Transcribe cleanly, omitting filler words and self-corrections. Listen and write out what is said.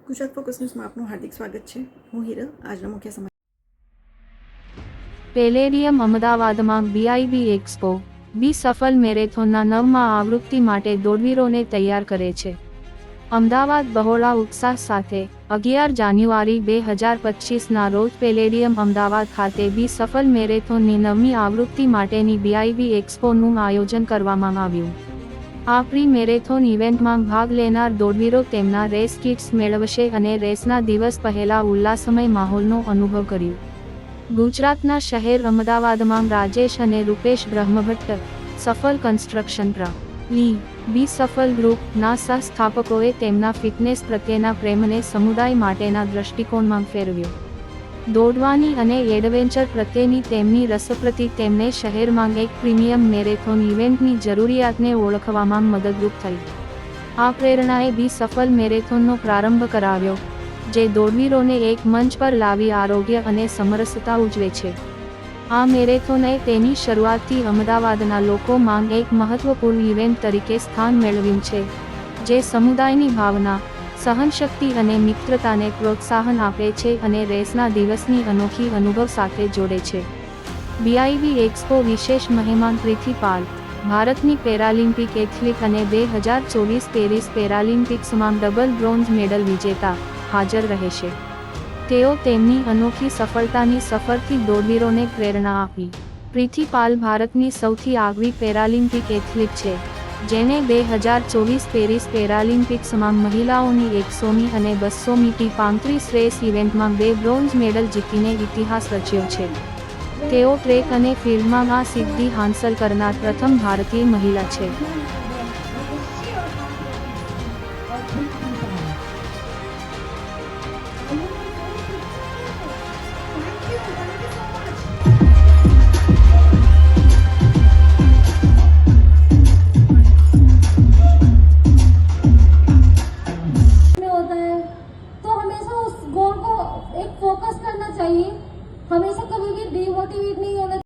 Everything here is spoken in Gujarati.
ગુજરાત ફોકસ ન્યૂઝમાં આપનું હાર્દિક સ્વાગત છે. હું હિરલ. આજના મુખ્ય સમાચાર. પેલેડિયમ અમદાવાદમાં બીઆઈબી એક્સપો બી સફલ મેરેથોનના 9મા આવૃત્તિ માટે દોડવીરોને તૈયાર કરે છે. અમદાવાદ બહોળા ઉત્સાહ સાથે 11 જાન્યુઆરી 2025ના રોજ પેલેડિયમ અમદાવાદ ખાતે બી સફલ મેરેથોનની 9મી આવૃત્તિ માટેની બીઆઈબી એક્સપોનું આયોજન કરવામાં આવ્યું. આ પ્રી મેરેથોન ઇવેન્ટમાં ભાગ લેનાર દોડવીરો તેમના રેસ કિટ્સ મેળવશે અને રેસના દિવસ પહેલા ઉલ્લાસમય માહોલનો અનુભવ કર્યો. ગુજરાતના શહેર અમદાવાદમાં રાજેશ અને રૂપેશ બ્રહ્મભટ્ટ, સફલ કન્સ્ટ્રક્શન પ્રા. લી. બી સફલ ગ્રુપના સહ-સ્થાપકોએ તેમના ફિટનેસ પ્રત્યેના પ્રેમને સમુદાય માટેના દૃષ્ટિકોણમાં ફેરવ્યો. દોડવાની અને એડવેન્ચર પ્રત્યેની તેમની રસપ્રતિ તેમને શહેરમાં એક પ્રીમિયમ મેરેથોન ઇવેન્ટની જરૂરિયાતને ઓળખવામાં મદદરૂપ થઈ. આ પ્રેરણાએ બી સફલ મેરેથોનનો પ્રારંભ કરાવ્યો, જે દોડવીરોને એક મંચ પર લાવી આરોગ્ય અને સમરસતા ઉજવે છે. આ મેરેથોને તેની શરૂઆતથી અમદાવાદના લોકોમાં એક મહત્વપૂર્ણ ઇવેન્ટ તરીકે સ્થાન મેળવ્યું છે, જે સમુદાયની ભાવના, સહનશક્તિ અને મિત્રતાને પ્રોત્સાહન આપે છે અને રેસના દિવસની અનોખી અનુભવ સાથે જોડે છે. બીઆઈબી એક્સપો વિશેષ મહેમાન પ્રીતિ પાલ, ભારતની પેરાલિમ્પિક એથ્લીટ અને 2024 પેરિસ પેરાલિમ્પિક્સમાં ડબલ બ્રોન્ઝ મેડલ વિજેતા, હાજર રહેશે. તેઓ તેમની અનોખી સફળતાની સફરથી દોડવીરોને પ્રેરણા આપી. પ્રીતિ પાલ ભારતની સૌથી આગવી પેરાલિમ્પિક એથ્લીટ છે, જેણે 2024 પેરિસ પેરાલિમ્પિક્સમાં મહિલાઓની 100મી અને 200મી T35 રેસ ઇવેન્ટમાં 2 બ્રોન્ઝ મેડલ જીતીને ઇતિહાસ રચ્યો છે. તેઓ ટ્રેક અને ફિલ્ડમાં આ સિદ્ધિ હાંસલ કરનાર પ્રથમ ભારતીય મહિલા છે. फोकस करना चाहिए, हमेशा कभी भी डिमोटिवेट नहीं होना